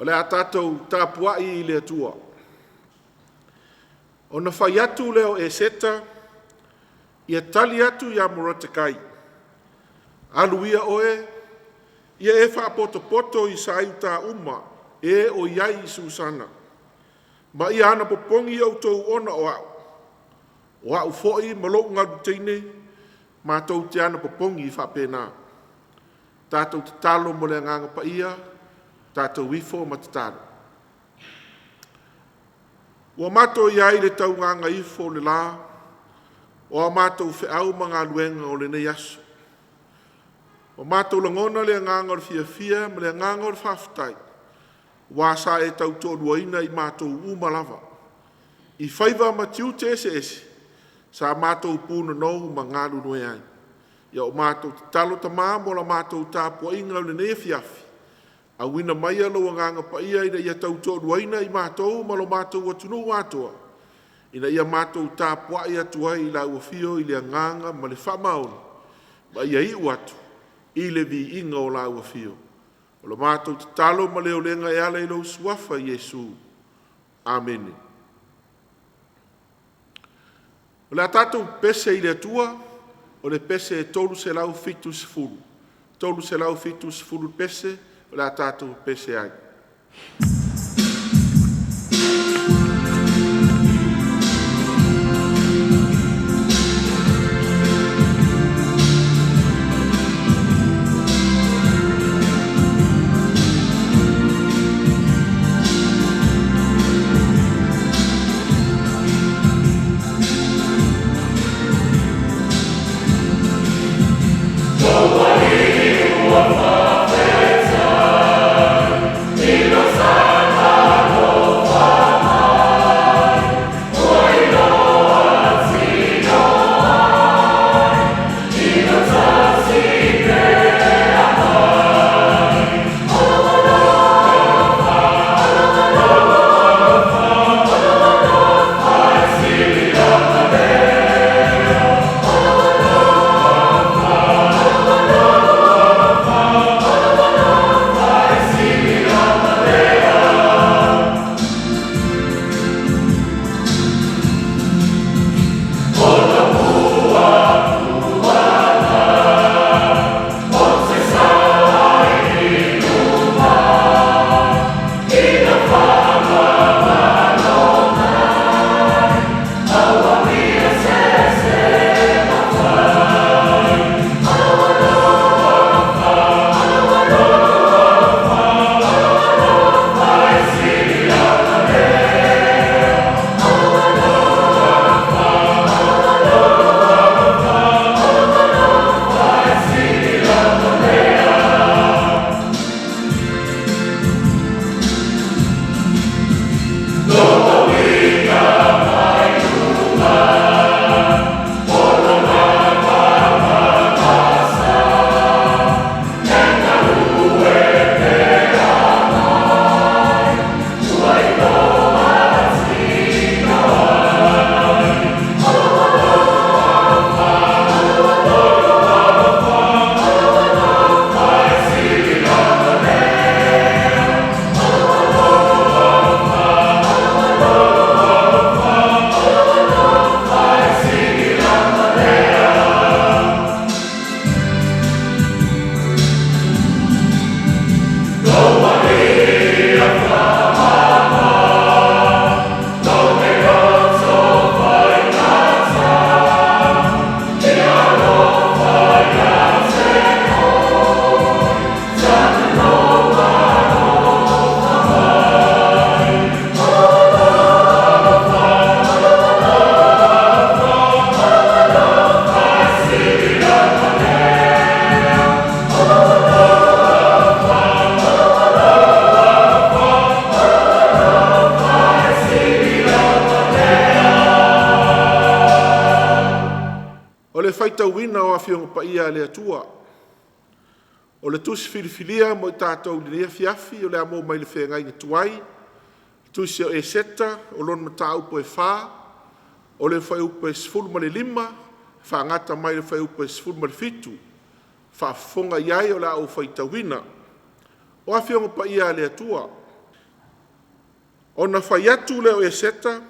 le a tātou Tapuaiga I le atua. O na whai atu leo e Septa, ia tali atu ia Morotakai. Aluia oe, ia e whaapoto-poto I sa iuta uma, e o iai I Susana. Ma ia ana popongi au tau ona o au. O au foi malou ngadu teine, ma tau te ana popongi I whapena. Tātou te talo mo le nganga pa ia, tātou wifo ma te talo. Ua mato iai le tau nganga ifo le la, o mato fe au mga luenga o le nei aso. O mato langona le nganga o le fia, ma le nganga o le whaftai. Wa sa e tau tōruaina I mato umalava. I whaiva ma tiu te ese, sa mato puna nou ma ngalu noe ai. Ia o mato te talo tamā mo la mato Tapuaiga o le nei Afiafi. A wina mai alo nganga pa ia ina ia tau tōruaina I mato ma lo mato watunu watoa. Ina ia mato Tapuaiga tuai I la uafio I le nganga ma le whamaona. Ma ia I watu, I le vi inga o la uafio. O lo mato te talo ma leo lenga e ala I lo suafa Yesu. Amen. O le atatou pese I le atua, o le pese e tolu se lau fitu sifuru. Tolu se lau fitu sifuru pese, o le atatou pese ai. faitauina o afionga pa ia le atua. O le tusi filifilia mo I tātou li Afiafi o le amo mai le whengai na tuai. Tusi o e Septa, o lon mata upo e whā. O le whai upo e sifuru ma le lima, whangata mai le whai upo e sifuru ma le fitu. Whafonga iai o le au faitauina. O afionga pa ia le atua. O na whai atu leo e seta,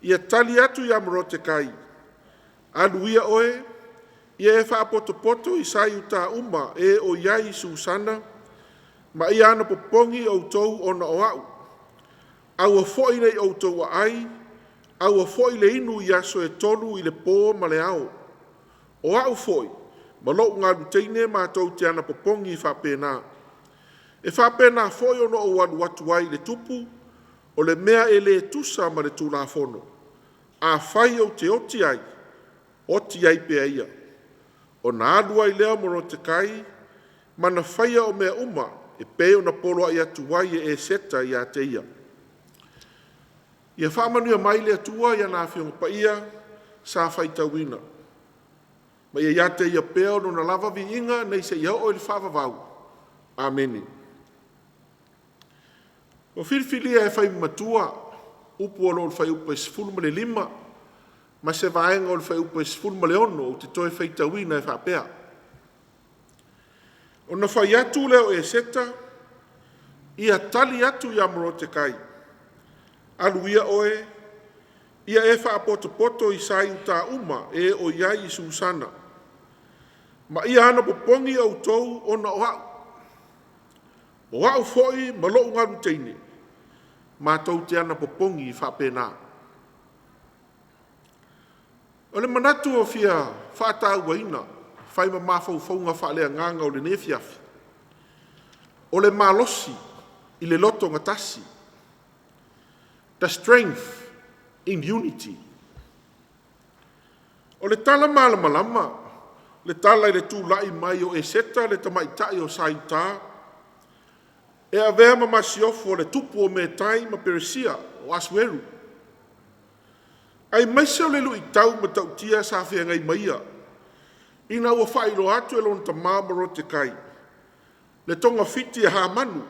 ia tali atu ia maro te kai. Alu ia oe, ia e whaapoto i uta uma e o iai Susana, ma ia ana popongi o tau o na oau. Au a foi nei o tau a ai, au a foi le inu ia so e tolu i le pō ma le au. O au foi, ma lo ngā rutaine ma tau te ana popongi i whapena. E whapena foi o no o anu atu ai le tupu, o le mea e le tusa ma le tūla fono. A whai o te oti ai, oti ai pe ia. O na alu ai lea moro te kai, ma na whaia o mea uma, e peo na polo ai atu ai e seta i a te ia. Ia whaamanuia mai le atua ia nā whionga pa ia, sa whai tauina. Ma ia te ia peo no na lava vi inga, nei se ia o il whaavavau. Ameni. O whiriwhiria e whai matua, upu alo whai upa e sifunu ma le lima, ma se vaenga o whai upa e sifunu ma le ono, o te toe whai tauina e whapea. O na whai atu leo e seta, ia tali atu ia moro te kai. Alu ia oe, ia e whaapoto i uta uma e o iai Susana. Ma ia ana popongi au tou o na oau. O au foi ma loo ngaru teine, ma tau te ana popongi i whapena. O le manatu o fia whaatau waina, whai ma mawhau whaunga whaalea nganga o le nefiafi. O le malosi i le loto ngatasi. The strength in unity. O le tala malama, le tala i le tūlai mai o e seta le tamaitai o saita, e a vea ma masiofu o le tupu o me tai ma peresia o asweru. Ai maise o le lui tau ma tautia sa whea ngai maia, ina ua whairo atu e lon ta māmaro te kai. Le tonga fiti e ha manu,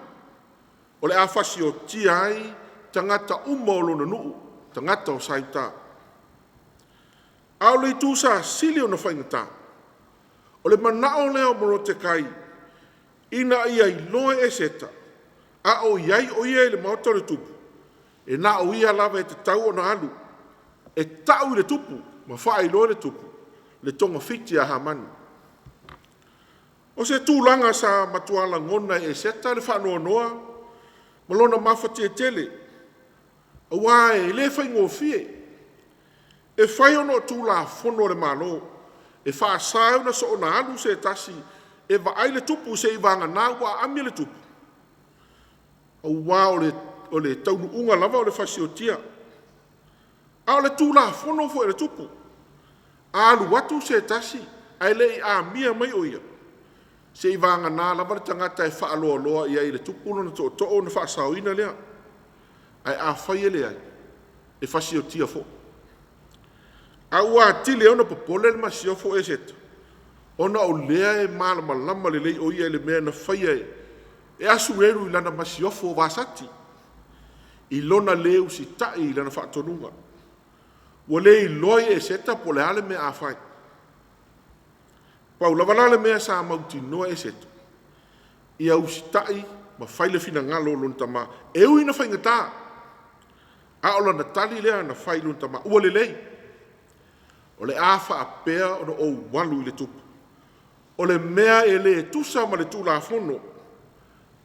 o le awhasi o tia ai, tangata umolo na nuu, tangata o saita. Au le tūsa sili o na whaingata. O le manao leo moro te kai, ina ia i loe e seta, a o iai o ia le maota le tupu, e na o ia lava e te tau o na alu, e tau le tupu, ma wha i loe le tupu, le tonga fiti a hamanu. O se tūlanga sa matuala ngona e seta le whanua noa, malona mawhati e tele, Awae, le whai ngō fie. E whai ono tūla whono le malo. E wha sao na so na alu se tasi. E wa ai le tupu se i wanga nā wa ami le tupu. Awa o le taunu unga lava o le whasi o tia. A o le tūla whono fo e le tupu. Alu watu se tasi. Ai le i a mia mai o ia. Se i wanga nā lava le tangata e wha aloa loa i ai le tupu na to o na wha sao ina lea. Ai a whai ele ai, e whasi o tia fo. A ua tile ona popole le masi o fo e seta. Ona o lea e malama le lei o ia le mea na whai ai. E asu eru i lana masi o fo vasati. I lona leu si tai i lana whaatonunga. Ua le i loi e seta po le ale mea a whai. Pau lavala le mea sa mauti noa e seta. I au si tai ma whai le fina ngalo lontama. E ui na whai ngata. A ola na tali lea na whai lunta ma ua le lei. O le awha a pea o na o walu i le tupu. O le mea e le tusa ma le tūla whono.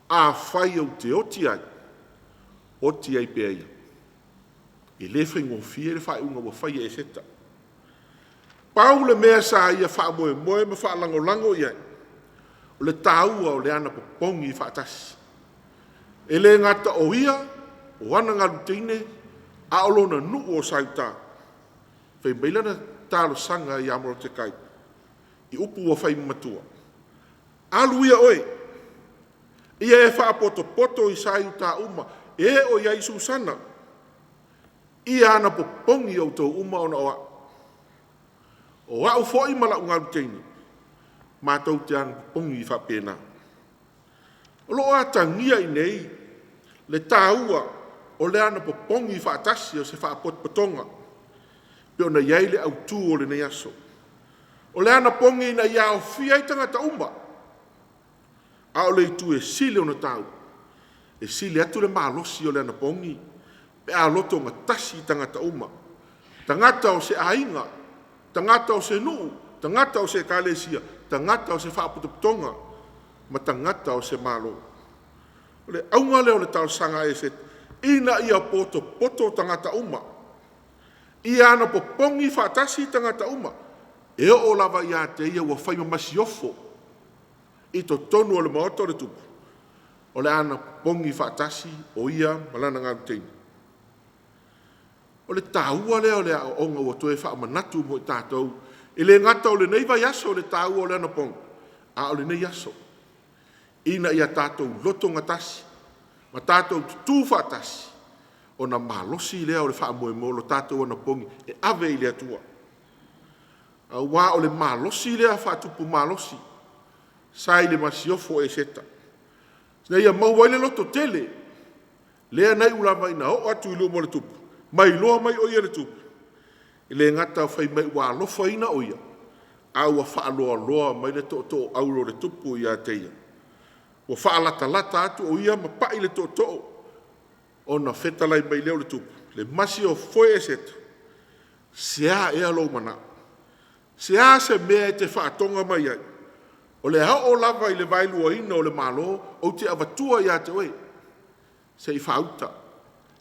A whai au te oti ai. Oti ai pea ia. E le whai ngō fie le whai unga wa whai e seta. Pau le mea sa ia wha moe moe ma wha lango iai. O le tāua o le ana popongi i whaatasi. E le ngata o ia, o ana ngā rutine, a olo na nuu o sauta. Whai meila na tālo sanga i amoro te kai. I upu o whai matua. Alu ia oe. Ia e wha poto i sauta uma. E o iai Susana. Ia ana popongi o tau uma o na oa. O au fōi mala unga rutini. Ma tau te ana popongi i whapena. O lo a tangia i nei. Le tāua. O le ana popongi i whaatasi o se whaapotpotonga. Pe o na iai le au tū o le nei aso. O le ana pongi na iau fia i tangata umba. A o le tu e sile o na tau. E sile atu le malosi o le ana pongi. pe a loto ngatasi tangata uma. Tangata o se ainga, tangata o se nuu, tangata o se kalesia, tangata o se whaaputuputonga, ma tangata o se malo. O le aunga leo le tau sanga e se ina ia poto tangata uma. Ia ana popongi whaatasi tangata uma. E o lava ia te ia ua whaima masiofo. I to tonu o le maoto le tupu. O le ana pongi whaatasi o ia malana ngā teini. O le tāua leo le o onga ua toe wha manatu mo i tātou. I le ngata o le neiva yaso o le tāua o le ana pongi. A o le nei yaso. Ina ia tātou loto ngatasi. Ma tātou tutu whaatasi. O na malosi leo le wha moe mo lo tātou ana pongi. E ave i lea tua. A wā o le malosi lea whaatupu malosi. Sai le masiofo e seta. Nei ia mauai le loto tele. Lea nei ulama ina o atu ilu mo le tupu. Mai loa mai oia le tupu. I le ngata whai mai wā lofa ina oia. Au a wha loa loa mai le to auro le tupu ia teia. Wa wha lata atu oia ma pai le to. O na whetalai mai leo le tupu. Le masi o foe e seta. Sea ea lo mana. Sea se mea te whaatonga mai ai. O le hao lava i le vailua ina o le malo, o te avatua ia te oe. Se i whauta,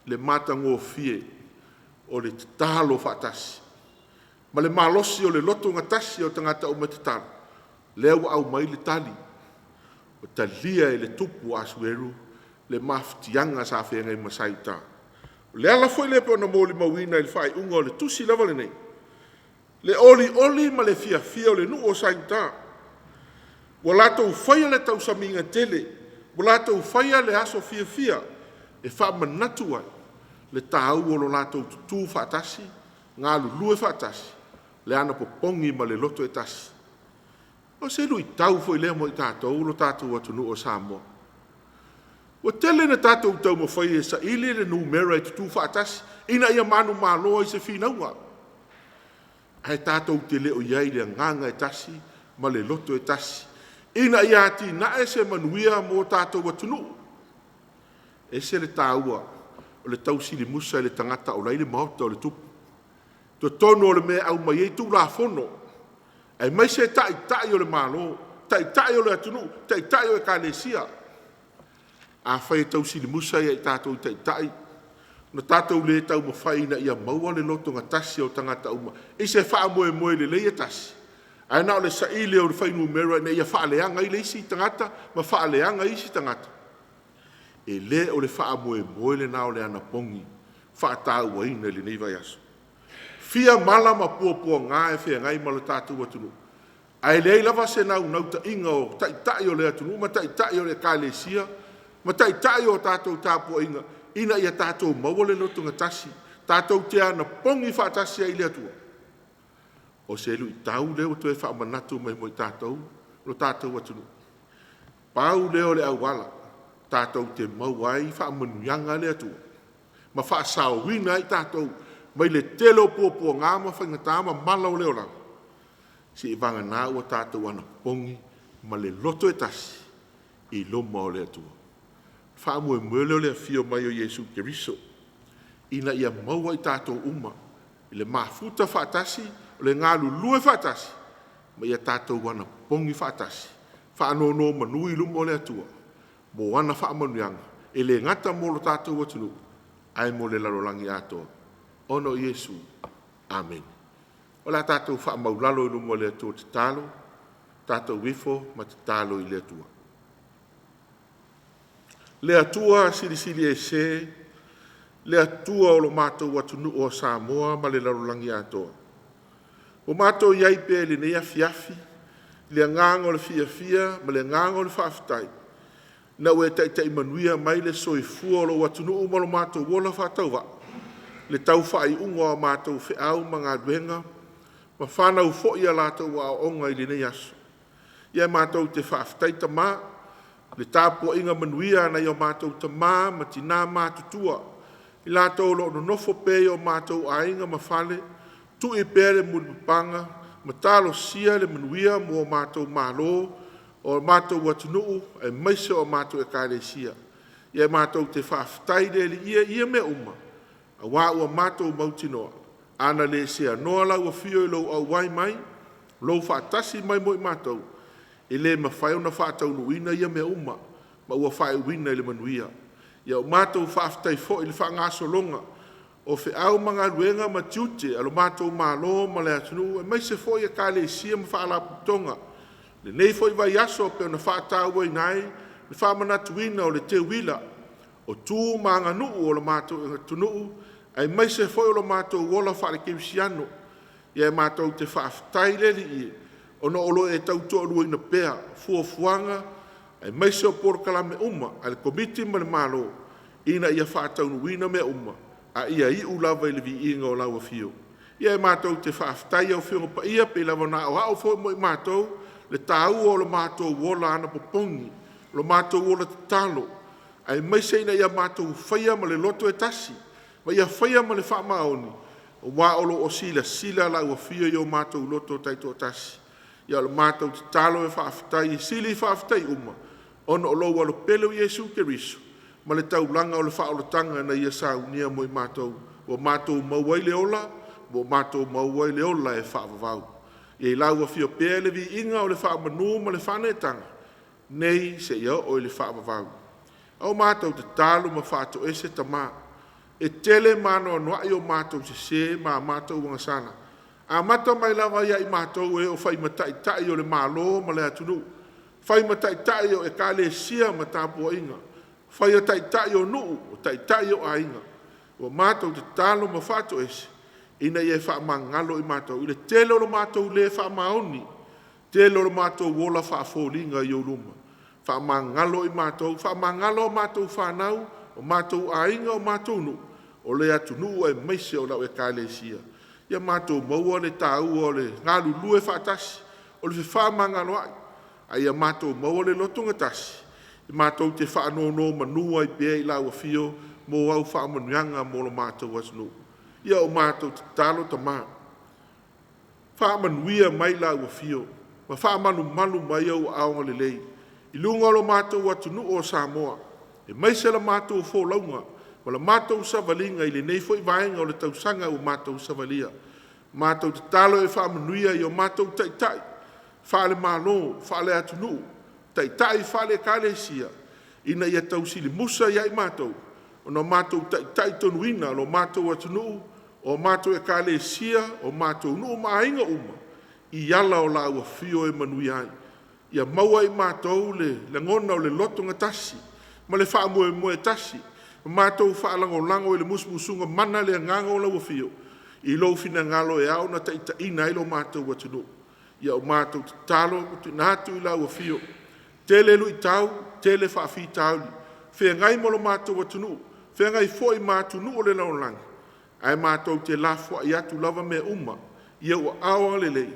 le mata ngō fie, o le talo whaatasi. Ma le malosi o le loto ngatasi o tangata o matatalo. Leo au mai le tali. O talia e le tupu asueru, le maftianga sa whenga i masaita. Le ala foi le pona mōli mawina i le whai unga o le tusi lava le nei. Le oli ma le fia o le nu o saita. Wa latou whaia le tau saminga tele, wa latou whaia le aso fia, e wha manatu ai, le tāu o lo latou tutu whaatasi, ngā lulue whaatasi, le ana popongi ma le loto e tasi. O se lui tau foi lea mo i tātou, lo tātou atunu o Samoa. Wa tele na tātou tau mo whaia sa ili le numera e tutu whaatasi, ina ia manu māloa i se whinaunga. Ai tātou te leo iai le nganga e tasi, ma le loto e tasi. Ina ia ti na e se manuia mo tātou atunu. E se le tāua o le tausili musa e le tangata o laile maota o le tupu. To tono o le mea au mai e tu la fono. E mai se tai o le malo, tai o le atunu, tai o e kālesia. A whai tausili musa e tātou tai. Na tātou le tau ma whai na ia maua le loto ngatasi o tangata uma. E se wha moe le leia tasi. Ai nao le saile o le whainu mera ne ia whaaleanga i le isi tangata, ma whaaleanga i isi tangata. E le o le wha moe le nao le ana pongi, whaatau waina le neiva yaso. Fia mala ma pua ngā e whea ngai ma le tātou atunu. Ai le lava se nau ta inga o tai o le atunu, ma tai o le kālesia, ma tai o tātou tāpua inga, ina ia tātou maua le loto ngatasi, tātou te ana pongi whaatasi ai le atua. O se lu tau leo to e wha manatu mai mo i tātou, lo tātou atunu. Pau leo le awala, tātou te mauai wha manuianga le atua. Ma wha sauwina i tātou, mai le telo pōpua ngāma whaingatama malau leo lau. Si i vanga nā ua tātou ana pongi, ma le loto e tasi, i loma o le atua. Wha mue leo le fio mai o Yesu Keriso. Ina ia maua i tātou uma, i le mafuta wha tasi, le ngā lulue whaatasi, ma ia tātou wana pongi whaatasi, whaanono manui lumo le atua, mo wana whaamanuianga, e le ngata mo lo tātou atunu, ai mo le larolangi atoa. Ono Yesu. Amen. O la tātou whaamaulalo i lumo le atua te talo, tātou wifo ma te talo i le atua. Le atua sili e se, le atua o lo mātou atunu o Samoa ma le larolangi atoa. O mātou iai pe le nei Afiafi, le ngāngo le fia, ma le ngāngo le whaafitai. Na ue tai manuia mai le soifua lo watunu umalo mātou wola whaatauwa. Le tau whai unga o mātou whiau ma ngā duenga, ma whanau foia lātou wa o onga i le nei asu. Ia mātou te whaafitai ta mā, le tāpua inga manuia na i o mātou ta mā, ma tina mātutua. I lātou lo no nofo pe o mātou a inga ma whale, tu e pere mulipanga, ma talo sia le manuia mo mātou mālo, o mātou watunuu, e maise o mātou e kāre sia. Ia mātou te whaafitai le ia me uma, a wā ua mātou mautinoa, ana le se anoa lau a fio i lau au wai mai, lou whaatasi mai mo i mātou, e le mawhai o na whaatau nuina ia mea uma, ma ua whae uina i le manuia. Ia o mātou whaaftai fo i le whaangaso longa, o fe au mga luenga ma tiute, alo mātou mālo ma le atunu, e mai se fo i a ka le isia ma whaala putonga. Le nei fo i vai aso pe o na whaatau ai nai, le whaamanatuina o le te wila, o tū mga nuu o le mātou inga tunuu, ai mai se fo i o le mātou wola whaale kewisiano, ia e mātou te whaaftai le li i, o no olo e tau toa rua ina pea, fuafuanga, ai mai se o porkala me uma, ai le komiti ma le malo, ina ia whaatau nuina me uma, a ia i ulawa i le vi inga o laua fio. Ia e mātou te whaaftai au whionga pa ia, pe lawa na au hao fo mo i mātou, le tāu o le mātou wola ana popongi, le mātou wola te talo, ai mai se ina ia mātou whaia ma le loto e tasi, ma ia whaia ma le wha maoni, o wā olo o sila laua fio i o mātou loto taito tasi. Ia le mātou te talo e whaaftai, sili whaaftai uma, ono o loa lo pelo Iesu Keriso, ma le taulanga o le whaolotanga na ia saunia mo i mātou, o mātou mauai le ola, o mātou mauai le ola e whaavavau. Ia i laua fio pēr le vi inga o le whaamanu ma le whanetanga, nei se ia o le whaavavau. Au mātou te talo ma whaato e se tamā, e tele mano anuai o mātou se ma mātou wangasana. A mata mai lava ia i mātou e o whai matai o le mālo ma le atunu. Whai matai o e ka le sia ma Tapuaiga. Whai a tai o nuu o tai o ainga. O mātou te talo ma whato ese. Ina ia wha mangalo i mātou. Ile tele o mātou le wha maoni. Tele o mātou wola wha fōlinga i o luma. Wha mangalo i mātou. Wha mangalo o mātou whanau. O mātou ainga o mātou nu. O le atunu e meise o lau e ka le sia. Ia mātou maua le tāu o le ngālu lue whaatasi, o le whamanga loai, a ia mātou maua le lotunga tasi. Ia mātou te whaanono manua i pēi lau a fio, mō au whaamanuanga mō lo mātou asnu. Ia o mātou te talo ta mā. Whaamanuia mai lau a fio, ma whaamanu malu mai au aonga le lei. I lunga lo mātou atunu o Samoa, e mai se la mātou fō launga, o le mātou savalinga i le nei foi vaenga o le tausanga o mātou savalia. Mātou te talo e whaamanuia i o mātou taitai, whaale mālo, whaale atunu, taitai whaale kālesia, ina ia tausili musa iai mātou, o no mātou taitai tonuina, lo mātou atunu, o mātou e kālesia, o mātou nuu maainga uma, i ala o la ua fio e manui ai. Ia maua i mātou le ngona o le lotonga tasi, ma le whaamoe tasi, mātou whaalango i le musmusunga mana le nganga o lau fio. I lo fina ngalo e au na taita ina i lo mātou atunu. Ia o mātou te talo, tu nātu i lau fio. Tele lu i tau, tele whaafi tau li. Whea ngai mo lo mātou atunu. Whea ngai fo i mātunu o le lau lang. Ai mātou te lafua i atu lava mea uma. Ia o awa lelei.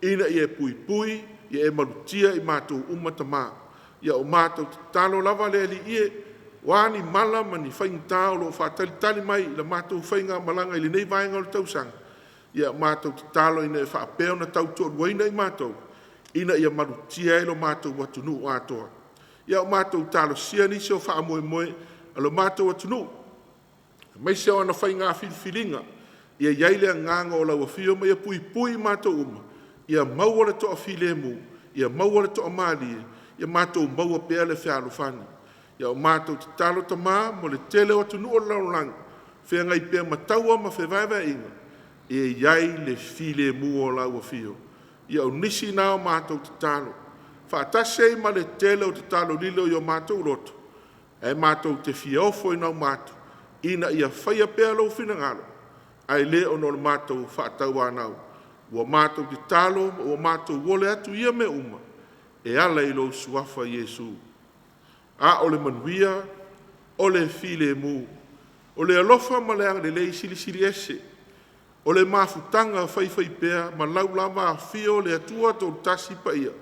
Ina i e pui pui, ia e malutia i mātou uma tamā. Ia o mātou te talo lava le li ie. Wani mala mani whaingtao lo whaatalitali mai la mātou whainga malanga i le nei vaenga o le tausanga. Ia mātou te talo ina e whaapeo na tau tō ruaina i mātou. Ina ia marutia e lo mātou watunu o atoa. Ia o mātou talo sia nisi o whaamoe moe a lo mātou watunu. Mai se o ana whainga whiliwhilinga. Ia iaile a nganga o lau a whio mai a pui pui mātou uma. Ia maua le toa while mu. Ia maua le toa mālie. Ia mātou maua pēr le whialufani. Ia o mātou te talo ta mā, mo le tele o tunu o laulang, whea ngai pēr mataua ma whewaiwa inga, e iai le file mu o lau a fio. Ia o nisi nā o mātou te talo. Whaatasei ma le tele o te talo lilo i o mātou roto. E mātou te fiofo i nau mātou, ina ia whaia pēr lau whina ngalo. Ai le o no le mātou whaatau anau. Ua mātou te talo, o mātou wole atu ia me uma, e ala i lo suafa Iesu. A o le manuia, o le file mu, o le alofa ma le ang le lei sili ese, o le mafutanga whai pēr, ma lau lava a fio le atua tō tasi pa ia,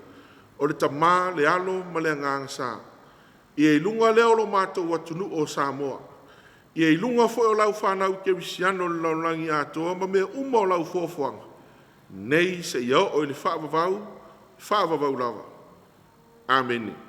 o le tamā le alo ma le anganga sā. I e lunga leo lo mātou atunu o Samoa. I e lunga fo o lau whanau kerisiano le laulangi atoa, ma mea uma o lau fōfuanga. Nei se iau o le whaavavau lava. Amen.